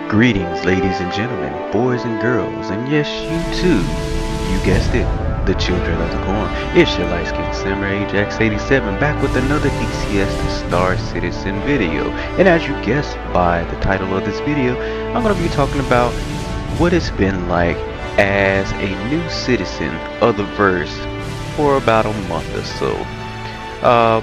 Greetings, ladies and gentlemen, boys and girls, and yes, you too. You guessed it, the children of the corn. It's your light-skinned samurai Ajax87 back with another DCS the Star Citizen video. And as you guessed by the title of this video, I'm going to be talking about what it's been like as a new citizen of the verse for about a month or so.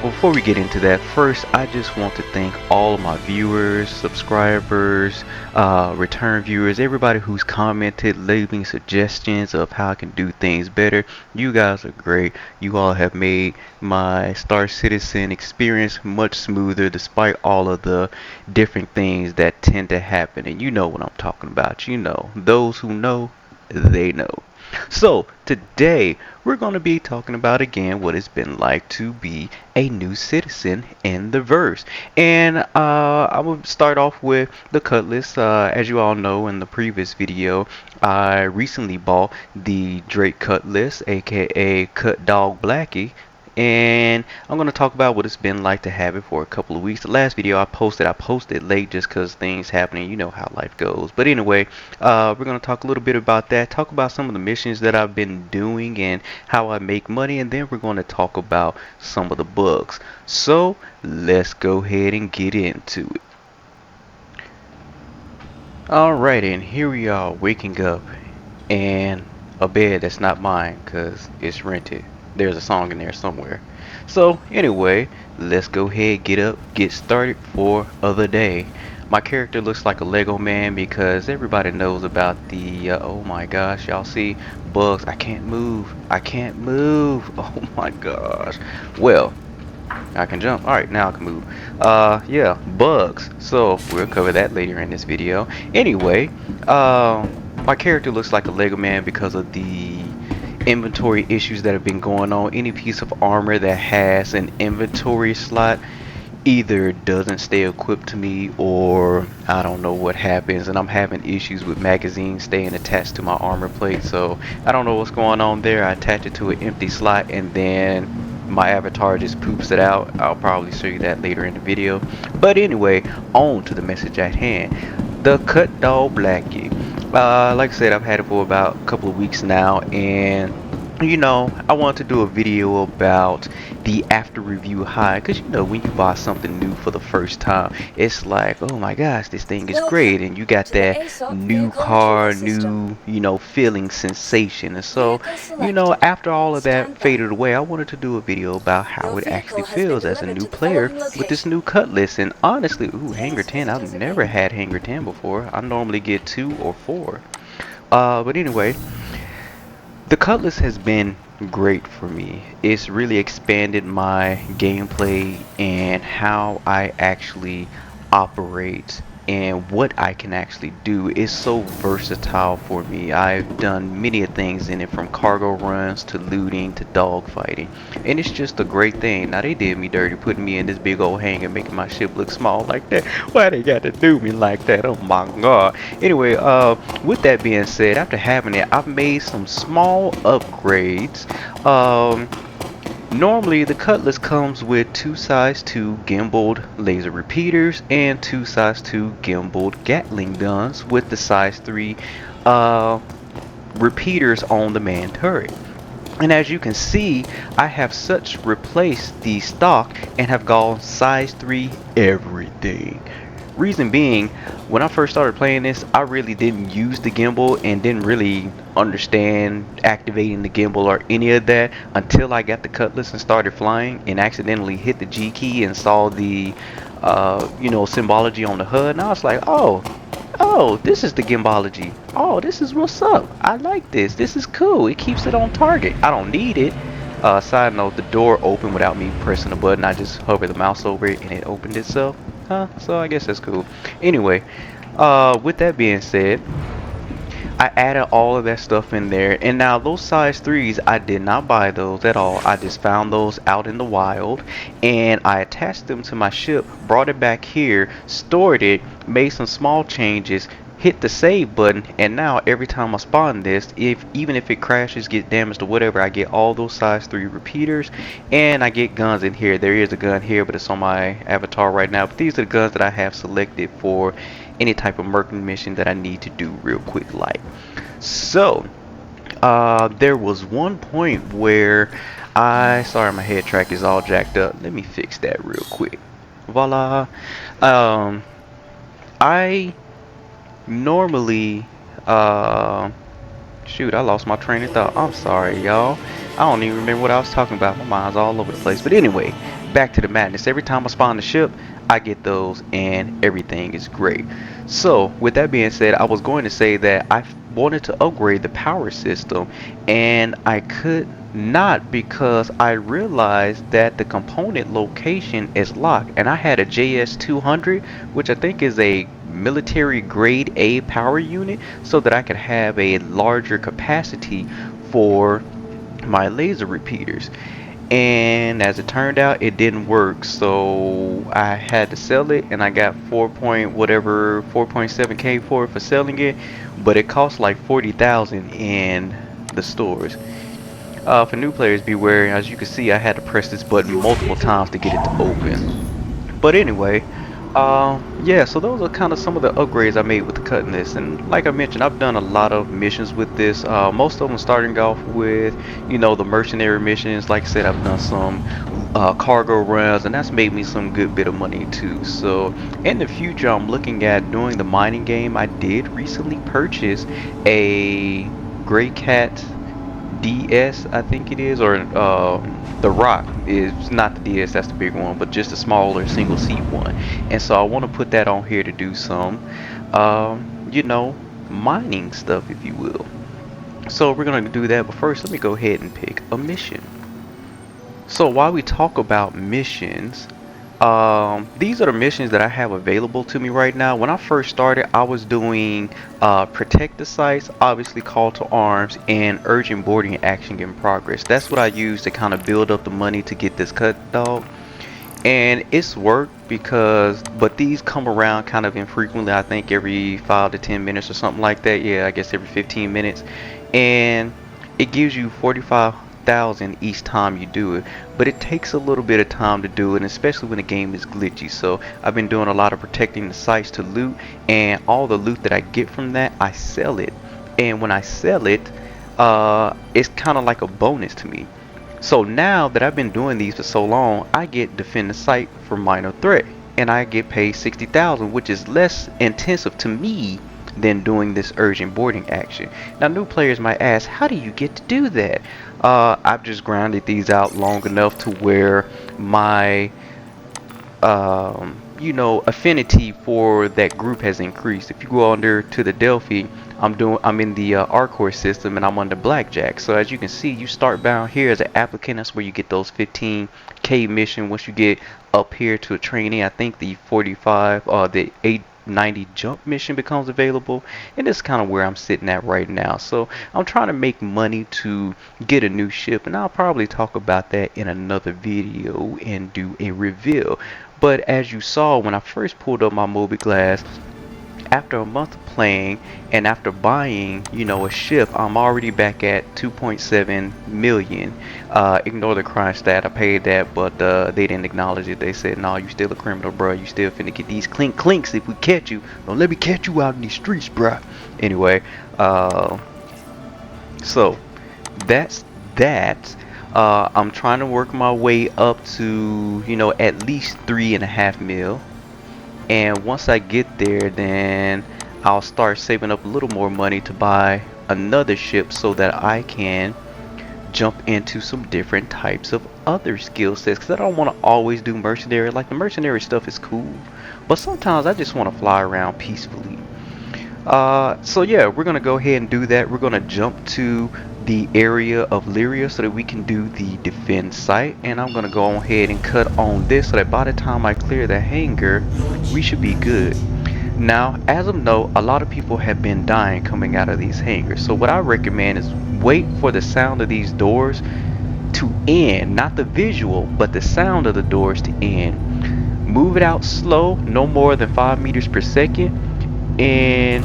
Before we get into that, first I just want to thank all of my viewers, subscribers, return viewers, everybody who's commented, leaving suggestions of how I can do things better. You guys are great. You all have made my Star Citizen experience much smoother despite all of the different things that tend to happen. And you know what I'm talking about. You know, those who know, they know. So, today we're going to be talking about again what it's been like to be a new citizen in the verse. And I will start off with the cutlass. As you all know, in the previous video, I recently bought the Drake cutlass, aka Cut Dog Blackie. And I'm going to talk about what it's been like to have it for a couple of weeks. The last video I posted late just because things happening. You know how life goes. But anyway, we're going to talk a little bit about that. Talk about some of the missions that I've been doing and how I make money. And then we're going to talk about some of the bugs. So let's go ahead and get into it. Alright, and here we are waking up in a bed that's not mine because it's rented. There's a song in there somewhere. So anyway, let's go ahead, get up, get started for other day. My character looks like a Lego man because everybody knows about the oh my gosh, y'all see bugs. I can't move. I can't move. Oh my gosh. Well, I can jump. Alright, now I can move. Yeah, bugs. So, we'll cover that later in this video. Anyway, my character looks like a Lego man because of the inventory issues that have been going on. Any piece of armor that has an inventory slot either doesn't stay equipped to me, or I don't know what happens, and I'm having issues with magazines staying attached to my armor plate. So I don't know what's going on there. I attach it to an empty slot and then my avatar just poops it out. I'll probably show you that later in the video. But anyway, on to the message at hand. The Cut Dog Blackie. Like I said, I've had it for about a couple of weeks now, and you know, I want to do a video about the after review high, because you know, when you buy something new for the first time, it's like, oh my gosh, this thing is great, and you got that new car, new, you know, feeling sensation. And so, you know, after all of that faded away, I wanted to do a video about how it actually feels as a new player with this new cutlass. And honestly, ooh, hanger 10, I've never had hanger 10 before. I normally get 2 or 4. But anyway, the cutlass has been great for me. It's really expanded my gameplay and how I actually operate and what I can actually do. It's so versatile for me. I've done many things in it, from cargo runs to looting to dogfighting, and it's just a great thing. Now they did me dirty putting me in this big old hangar, making my ship look small like that. Why they got to do me like that? Oh my god. Anyway, with that being said, after having it, I've made some small upgrades. Normally, the cutlass comes with 2 size 2 gimbaled laser repeaters and 2 size 2 gimbaled Gatling guns with the size 3 repeaters on the main turret. And as you can see, I have such replaced the stock and have gone size 3 everything. Reason being, when I first started playing this, I really didn't use the gimbal and didn't really understand activating the gimbal or any of that until I got the cutlass and started flying and accidentally hit the G key and saw the you know, symbology on the HUD, and I was like, oh, this is the gimbology. Oh, this is what's up. I like this. This is cool. It keeps it on target. I don't need it. Side note, the door opened without me pressing the button. I just hovered the mouse over it and it opened itself. So I guess that's cool. Anyway, with that being said, I added all of that stuff in there, and now those size 3s, I did not buy those at all. I just found those out in the wild, and I attached them to my ship, brought it back here, stored it, made some small changes, hit the save button, and now every time I spawn this, even if it crashes, gets damaged or whatever, I get all those size 3 repeaters, and I get guns in here. There is a gun here, but it's on my avatar right now. But these are the guns that I have selected for any type of merc mission that I need to do real quick like. So there was one point where sorry, my head track is all jacked up. Let me fix that real quick. Voila. Um, I normally, shoot, I lost my train of thought. I'm sorry, y'all. I don't even remember what I was talking about. My mind's all over the place. But anyway, back to the madness. Every time I spawn the ship, I get those and everything is great. So, with that being said, I was going to say that I wanted to upgrade the power system and I could not because I realized that the component location is locked and I had a JS200, which I think is a military grade A power unit, so that I could have a larger capacity for my laser repeaters. And as it turned out, it didn't work, so I had to sell it, and I got 4 point whatever 4.7k for selling it, but it cost like 40,000 in the stores. For new players, beware. As you can see, I had to press this button multiple times to get it to open. But anyway, yeah, so those are kind of some of the upgrades I made with the Cutlass. And like I mentioned, I've done a lot of missions with this. Most of them starting off with, the mercenary missions. Like I said, I've done some cargo runs, and that's made me some good bit of money too. So in the future, I'm looking at doing the mining game. I did recently purchase a Gray Cat DS, I think it is, or the Rock is not the DS, that's the big one, but just a smaller single seat one. And so I want to put that on here to do some, mining stuff, if you will. So we're gonna do that, but first let me go ahead and pick a mission. So while we talk about missions, these are the missions that I have available to me right now. When I first started, I was doing protect the sites, obviously call to arms, and urgent boarding action in progress. That's what I use to kind of build up the money to get this cut dog. And it's worked but these come around kind of infrequently. I think every 5 to 10 minutes or something like that. Yeah, I guess every 15 minutes. And it gives you 45,000 each time you do it, but it takes a little bit of time to do it, especially when the game is glitchy. So I've been doing a lot of protecting the sites to loot, and all the loot that I get from that, I sell it. And when I sell it, it's kind of like a bonus to me. So now that I've been doing these for so long, I get defend the site for minor threat, and I get paid 60,000, which is less intensive to me than doing this urgent boarding action. Now, new players might ask, how do you get to do that? I've just grinded these out long enough to where my affinity for that group has increased. If you go under to the Delphi, I'm in the Arcor system, and I'm under Blackjack. So as you can see, you start down here as an applicant. That's where you get those 15k mission. Once you get up here to a trainee, I think the 45 the 890 jump mission becomes available, and this is kind of where I'm sitting at right now. So I'm trying to make money to get a new ship, and I'll probably talk about that in another video and do a reveal. But as you saw when I first pulled up my Mobi-Glass, after a month of playing and after buying, a ship, I'm already back at 2.7 million. Ignore the crime stat, I paid that, but they didn't acknowledge it. They said, no, you still a criminal, bro. You still finna get these clinks if we catch you. Don't let me catch you out in these streets, bro. Anyway, so that's that. I'm trying to work my way up to, at least 3.5 mil. And once I get there, then I'll start saving up a little more money to buy another ship so that I can jump into some different types of other skill sets. Because I don't want to always do mercenary. Like, the mercenary stuff is cool, but sometimes I just want to fly around peacefully. So yeah, we're gonna go ahead and do that. We're gonna jump to the area of Lyria so that we can do the defense site, and I'm gonna go ahead and cut on this so that by the time I clear the hangar, we should be good. Now, as of note, a lot of people have been dying coming out of these hangars, so what I recommend is wait for the sound of these doors to end, not the visual, but the sound of the doors to end. Move it out slow, no more than 5 meters per second, and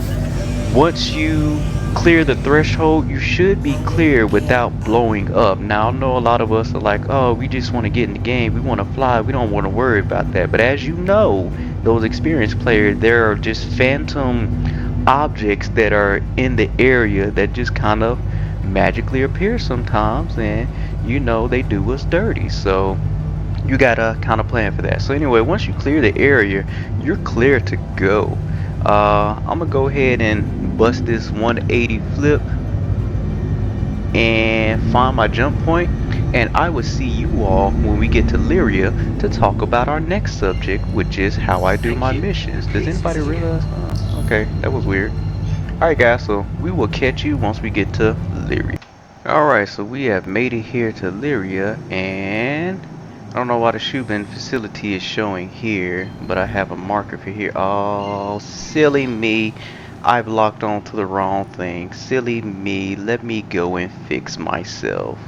once you clear the threshold, you should be clear without blowing up. Now, I know a lot of us are like, oh, we just want to get in the game, we want to fly, we don't want to worry about that. But as you know, those experienced players, there are just phantom objects that are in the area that just kind of magically appear sometimes, and you know they do us dirty. So you gotta kind of plan for that. So anyway, once you clear the area, you're clear to go. I'm gonna go ahead and bust this 180 flip and find my jump point, and I will see you all when we get to Lyria to talk about our next subject, which is how I do Thank my you. missions. Does Please anybody continue. realize? Okay, that was weird. Alright guys, so we will catch you once we get to Lyria. Alright, so we have made it here to Lyria, and I don't know why the Shubin facility is showing here, but I have a marker for here. Oh, silly me. I've locked on to the wrong thing. Silly me. Let me go and fix myself.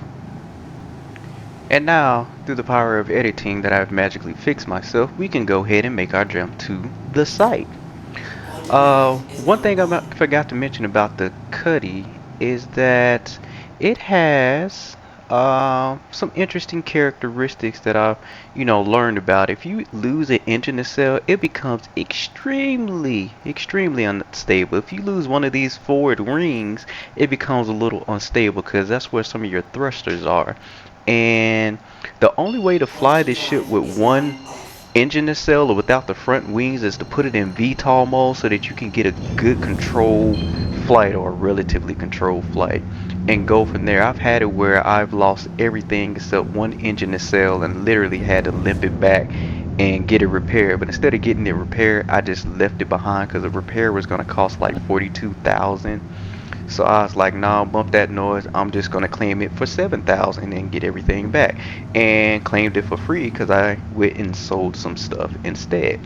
And now, through the power of editing that I've magically fixed myself, we can go ahead and make our jump to the site. One thing I forgot to mention about the Cuddy is that it has some interesting characteristics that I've, learned about. If you lose an engine nacelle, it becomes extremely unstable. If you lose one of these forward rings, it becomes a little unstable because that's where some of your thrusters are. And the only way to fly this ship with one engine nacelle or without the front wings is to put it in VTOL mode so that you can get a good controlled flight or a relatively controlled flight and go from there. I've had it where I've lost everything except one engine nacelle and literally had to limp it back and get it repaired. But instead of getting it repaired, I just left it behind because the repair was going to cost like 42,000. So I was like, nah, bump that noise. I'm just gonna claim it for 7,000 and get everything back. And claimed it for free because I went and sold some stuff instead.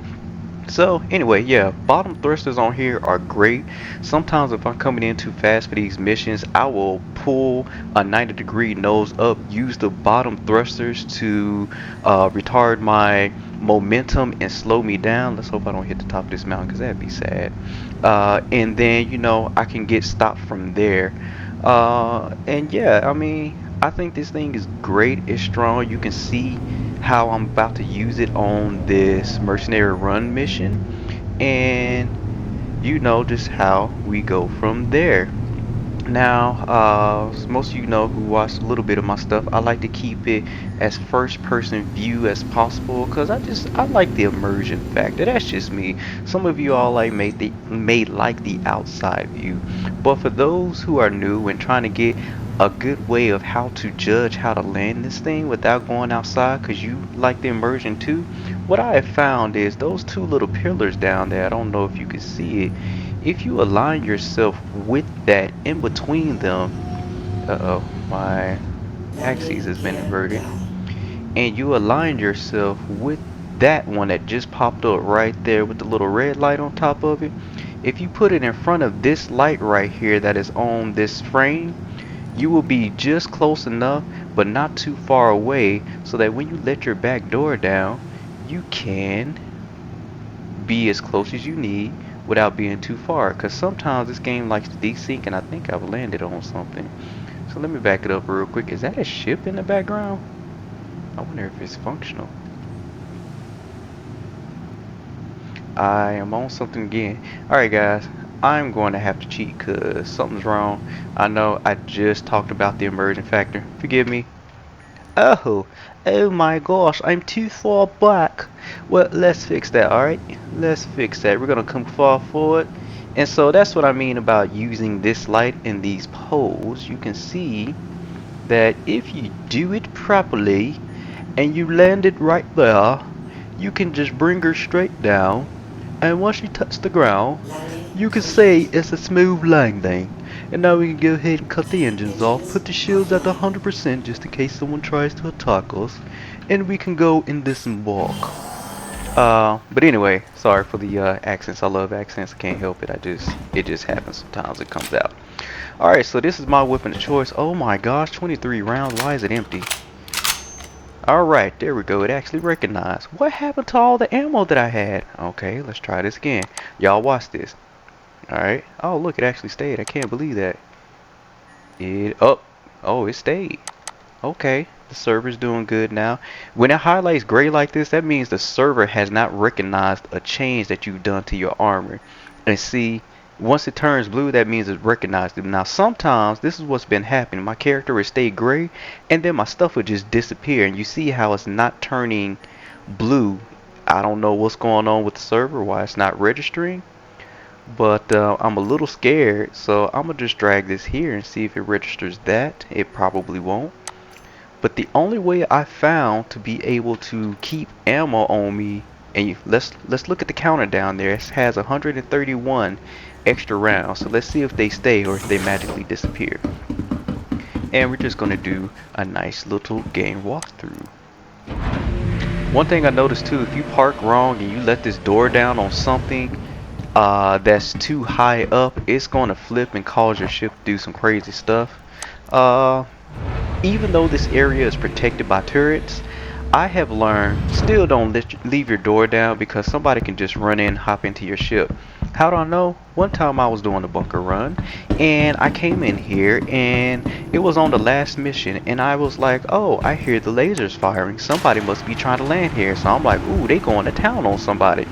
So anyway, yeah, bottom thrusters on here are great. Sometimes if I'm coming in too fast for these missions, I will pull a 90-degree nose up, use the bottom thrusters to retard my momentum and slow me down. Let's hope I don't hit the top of this mountain because that'd be sad. And then, I can get stopped from there. And yeah, I mean, I think this thing is great. It's strong. You can see how I'm about to use it on this mercenary run mission, and just how we go from there. Now, most of you know who watched a little bit of my stuff, I like to keep it as first person view as possible because I like the immersion factor. That's just me. Some of you all may like the outside view. But for those who are new and trying to get a good way of how to judge how to land this thing without going outside because you like the immersion too, what I have found is those two little pillars down there, I don't know if you can see it, if you align yourself with that in between them, uh-oh, my axis has been inverted, and you align yourself with that one that just popped up right there with the little red light on top of it, if you put it in front of this light right here that is on this frame, you will be just close enough but not too far away so that when you let your back door down, you can be as close as you need without being too far, because sometimes this game likes to desync, and I think I've landed on something. So let me back it up real quick. Is that a ship in the background? I wonder if it's functional. I am on something again. Alright guys, I'm going to have to cheat because something's wrong. I know I just talked about the immersion factor. Forgive me. Oh, oh my gosh, I'm too far back. Well, let's fix that, alright? Let's fix that. We're gonna come far forward. And so that's what I mean about using this light in these poles. You can see that if you do it properly and you land it right there, you can just bring her straight down. And once she touches the ground, you can say it's a smooth landing. And now we can go ahead and cut the engines off, put the shields at 100% just in case someone tries to attack us, and we can go and disembark. But anyway, sorry for the accents. I love accents. I can't help it. It just happens sometimes. It comes out. Alright, so this is my weapon of choice. Oh my gosh, 23 rounds. Why is it empty? Alright, there we go. It actually recognized. What happened to all the ammo that I had? Okay, let's try this again. Y'all watch this. Alright. Oh, look, it actually stayed. I can't believe that. Oh, it stayed. Okay, the server's doing good now. When it highlights gray like this, that means the server has not recognized a change that you've done to your armor. And see, once it turns blue, that means it's recognized it. Now, sometimes this is what's been happening. My character will stay gray, and then my stuff will just disappear. And you see how it's not turning blue. I don't know what's going on with the server, why it's not registering. But I'm a little scared, so I'm gonna just drag this here and see if it registers that. It probably won't. But the only way I found to be able to keep ammo on me, and let's look at the counter down there. It has 131 extra rounds. So let's see if they stay or if they magically disappear. And we're just gonna do a nice little game walkthrough. One thing I noticed too, if you park wrong and you let this door down on something that's too high up, it's gonna flip and cause your ship to do some crazy stuff. Uh, Even though this area is protected by turrets, I have learned still don't leave your door down because somebody can just run in, hop into your ship. How do I know? One time I was doing a bunker run and I came in here and it was on the last mission and I was like, oh, I hear the lasers firing. Somebody must be trying to land here. So I'm like, ooh, they going to town on somebody.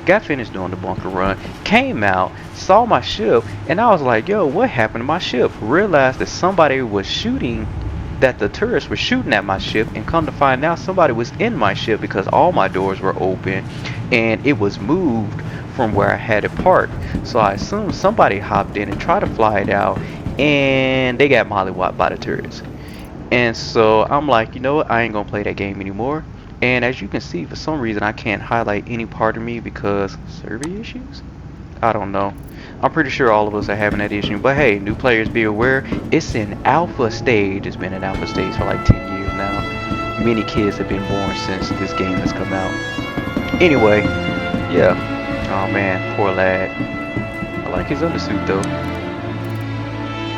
Got finished doing the bunker run, came out, saw my ship, and I was like, yo, what happened to my ship? Realized that somebody was shooting, that the tourists were shooting at my ship, and come to find out somebody was in my ship because all my doors were open and it was moved from where I had it parked. So I assumed somebody hopped in and tried to fly it out and they got mollywopped by the tourists. And so I'm like, you know what, I ain't gonna play that game anymore. And as you can see, for some reason I can't highlight any part of me because server issues? I don't know. I'm pretty sure all of us are having that issue. But hey, new players be aware, it's in alpha stage. It's been in alpha stage for like 10 years now. Many kids have been born since this game has come out. Anyway, yeah. Oh man, poor lad. I like his undersuit though.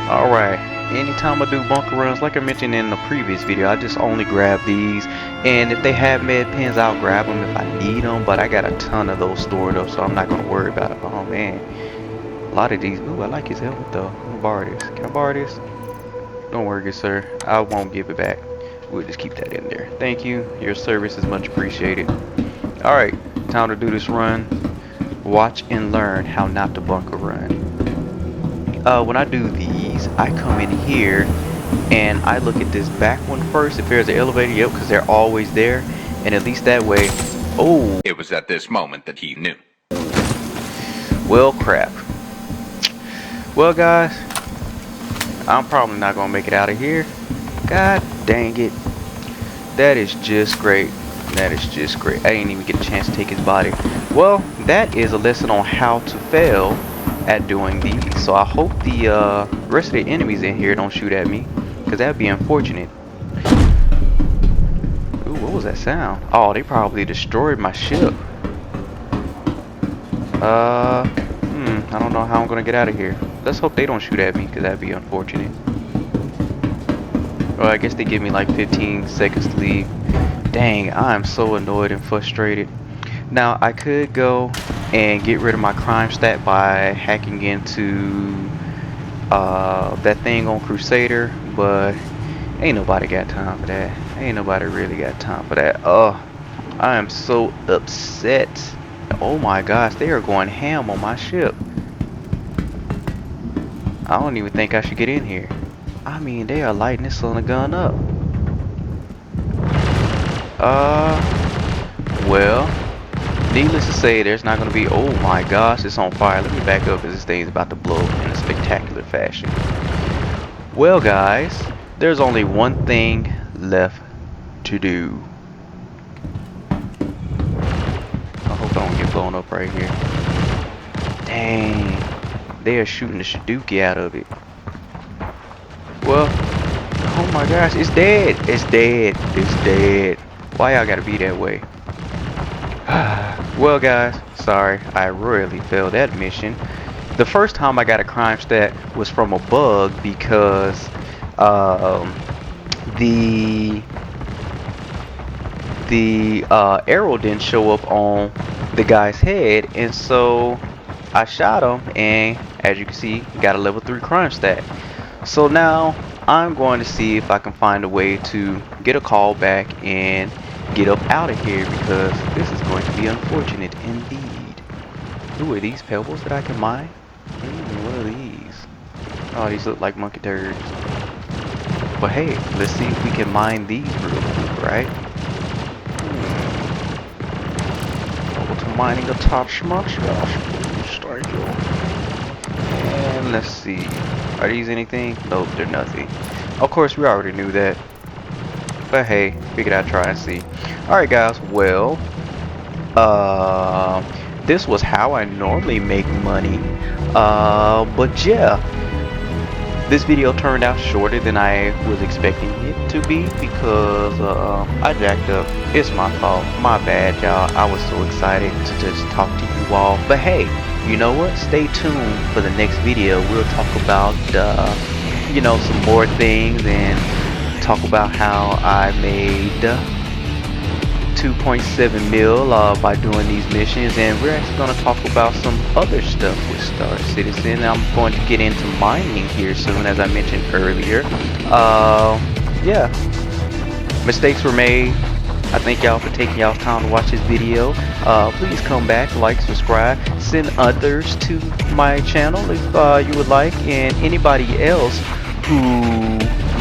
Alright, anytime I do bunker runs, like I mentioned in the previous video, I just only grab these. And if they have med pens, I'll grab them if I need them. But I got a ton of those stored up, so I'm not going to worry about it. Oh man, a lot of these. Ooh, I like his helmet though. I'm going to borrow this. Can I borrow this? Don't worry, good sir. I won't give it back. We'll just keep that in there. Thank you. Your service is much appreciated. Alright, time to do this run. Watch and learn how not to bunker run. When I do these, I come in here and I look at this back one first. If there's an elevator, yep, because they're always there. And at least that way, oh. It was at this moment that he knew. Well, crap. Well, guys, I'm probably not going to make it out of here. God dang it. That is just great. That is just great. I didn't even get a chance to take his body. Well, that is a lesson on how to fail at doing these. So I hope the rest of the enemies in here don't shoot at me, because that'd be unfortunate. Ooh, what was that sound? Oh, they probably destroyed my ship. I don't know how I'm gonna get out of here. Let's hope they don't shoot at me, because that'd be unfortunate. Well, I guess they give me like 15 seconds to leave. Dang, I'm so annoyed and frustrated. Now, I could go and get rid of my crime stat by hacking into that thing on Crusader, but ain't nobody got time for that. Ain't nobody really got time for that. I am so upset. Oh my gosh, they are going ham on my ship. I don't even think I should get in here. I mean, they are lighting this on the gun up. Well, needless to say, there's not going to be... Oh my gosh, it's on fire. Let me back up because this thing is about to blow in a spectacular fashion. Well, guys, there's only one thing left to do. I hope I don't get blown up right here. Dang, they are shooting the Shaduki out of it. Well, oh my gosh, it's dead. It's dead. It's dead. Why y'all gotta be that way? Well, guys, sorry, I royally failed that mission. The first time I got a crime stat was from a bug because the arrow didn't show up on the guy's head, and so I shot him, and as you can see, he got a level 3 crime stat. So now I'm going to see if I can find a way to get a call back and get up out of here, because this is going to be unfortunate indeed. Ooh, are these pebbles that I can mine? What are these? Oh, these look like monkey turds. But hey, let's see if we can mine these real quick, right? Go to mining attachments. Yes, thank you. And let's see. Are these anything? Nope, they're nothing. Of course, we already knew that. But hey, figured I'd try and see. Alright guys, well, uh, this was how I normally make money. But yeah, this video turned out shorter than I was expecting it to be, because I jacked up. It's my fault. My bad, y'all. I was so excited to just talk to you all. But hey, you know what? Stay tuned for the next video. We'll talk about, some more things, and talk about how I made 2.7 mil by doing these missions, and we're actually going to talk about some other stuff with Star Citizen. I'm going to get into mining here soon, as I mentioned earlier. Yeah, mistakes were made. I thank y'all for taking y'all's time to watch this video. Please come back, like, subscribe, send others to my channel if you would like, and anybody else who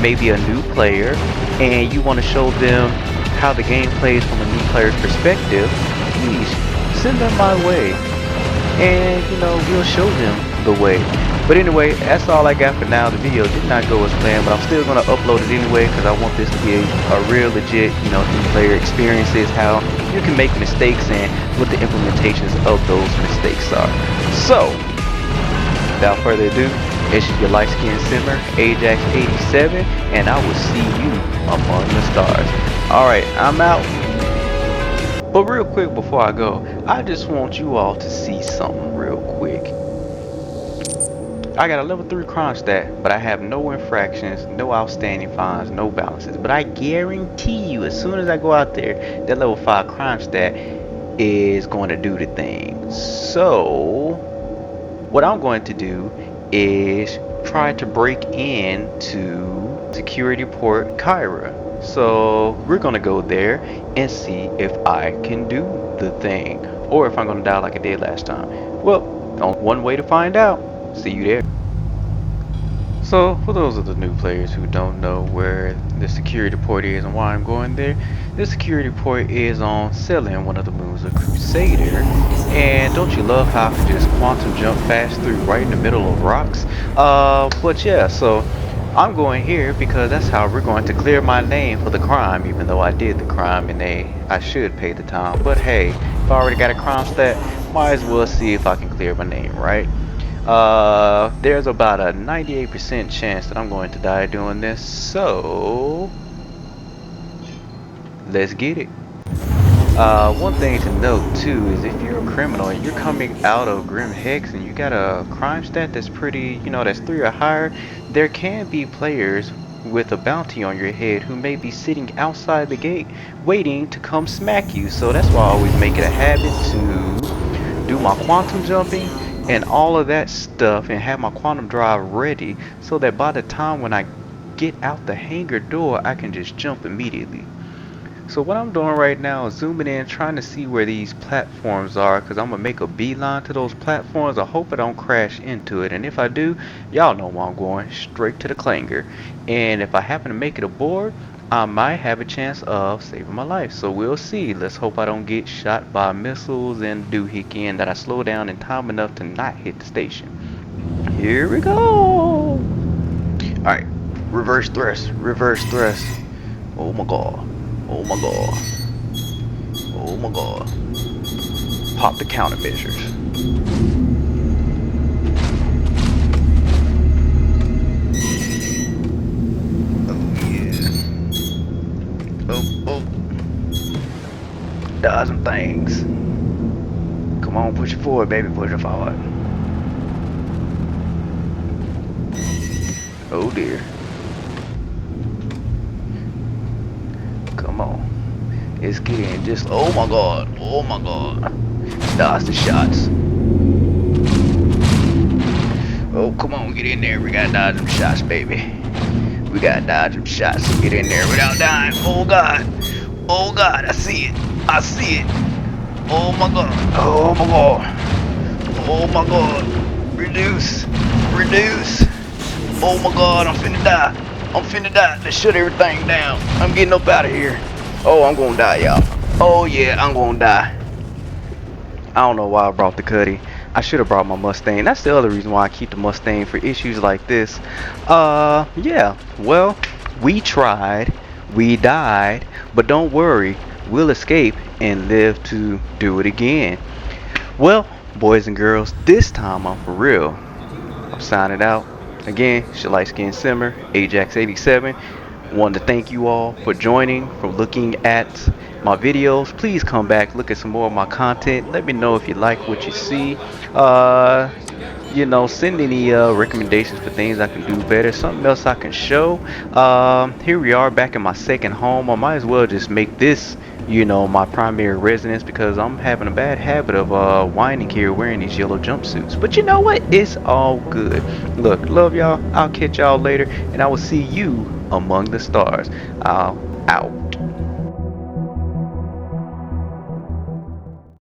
may be a new player and you want to show them how the game plays from a new player's perspective, please send them my way, and we'll show them the way. But anyway, that's all I got for now. The video did not go as planned, but I'm still gonna upload it anyway, because I want this to be a real legit, new player experiences, how you can make mistakes and what the implementations of those mistakes are. So, without further ado, it's your light-skinned simmer, Ajax87, and I will see you among the stars. Alright, I'm out. But real quick before I go, I just want you all to see something real quick. I got a level 3 crime stat, but I have no infractions, no outstanding fines, no balances. But I guarantee you, as soon as I go out there, that level 5 crime stat is going to do the thing. So, what I'm going to do is try to break into security port Kyra. So we're gonna go there and see if I can do the thing, or if I'm gonna die like I did last time. Well, only one way to find out. See you there. So, for those of the new players who don't know where the security port is and why I'm going there, the security port is on Selling, one of the moons of Crusader. And don't you love how I can just quantum jump fast through right in the middle of rocks? But yeah, so I'm going here because that's how we're going to clear my name for the crime, even though I did the crime and I should pay the time. But hey, if I already got a crime stat, might as well see if I can clear my name, right? There's about a 98% chance that I'm going to die doing this, so let's get it. One thing to note too is if you're a criminal and you're coming out of Grim Hex and you got a crime stat that's pretty, that's 3 or higher, there can be players with a bounty on your head who may be sitting outside the gate waiting to come smack you. So that's why I always make it a habit to do my quantum jumping and all of that stuff, and have my quantum drive ready so that by the time when I get out the hangar door, I can just jump immediately. So what I'm doing right now is zooming in, trying to see where these platforms are, because I'm going to make a beeline to those platforms. I hope I don't crash into it, and if I do, y'all know where I'm going, straight to the clanger. And if I happen to make it aboard, I might have a chance of saving my life. So we'll see. Let's hope I don't get shot by missiles and doohickey, and that I slow down in time enough to not hit the station. Here we go. Alright, reverse thrust, reverse thrust. Oh my god. Oh my god. Oh my god. Pop the countermeasures. Oh yeah. Oh. Does some things. Come on, push it forward, baby. Push it forward. Oh dear. Come on. It's getting just, oh my god. Oh my god. Dodge the shots. Oh, come on, get in there. We gotta dodge them shots, baby. We gotta dodge them shots. So get in there without dying. Oh God. Oh God, I see it. I see it. Oh my God. Oh my God. Oh my God. Reduce. Reduce. Oh my God, I'm finna die. I'm finna die. Let's shut everything down. I'm getting up out of here. Oh, I'm gonna die, y'all. Oh yeah, I'm gonna die. I don't know why I brought the Cuddy. I should have brought my Mustang. That's the other reason why I keep the Mustang for issues like this. Yeah. Well, we tried, we died, but don't worry, we'll escape and live to do it again. Well, boys and girls, this time I'm for real. I'm signing out. Again, it's your light skinned simmer, Ajax87. Wanted to thank you all for joining, for looking at my videos. Please come back, look at some more of my content. Let me know if you like what you see. Uh, Send any recommendations for things I can do better, something else I can show. Here we are back in my second home. I might as well just make this, my primary residence because I'm having a bad habit of whining here wearing these yellow jumpsuits. But you know what? It's all good. Look, love y'all. I'll catch y'all later, and I will see you among the stars. Out.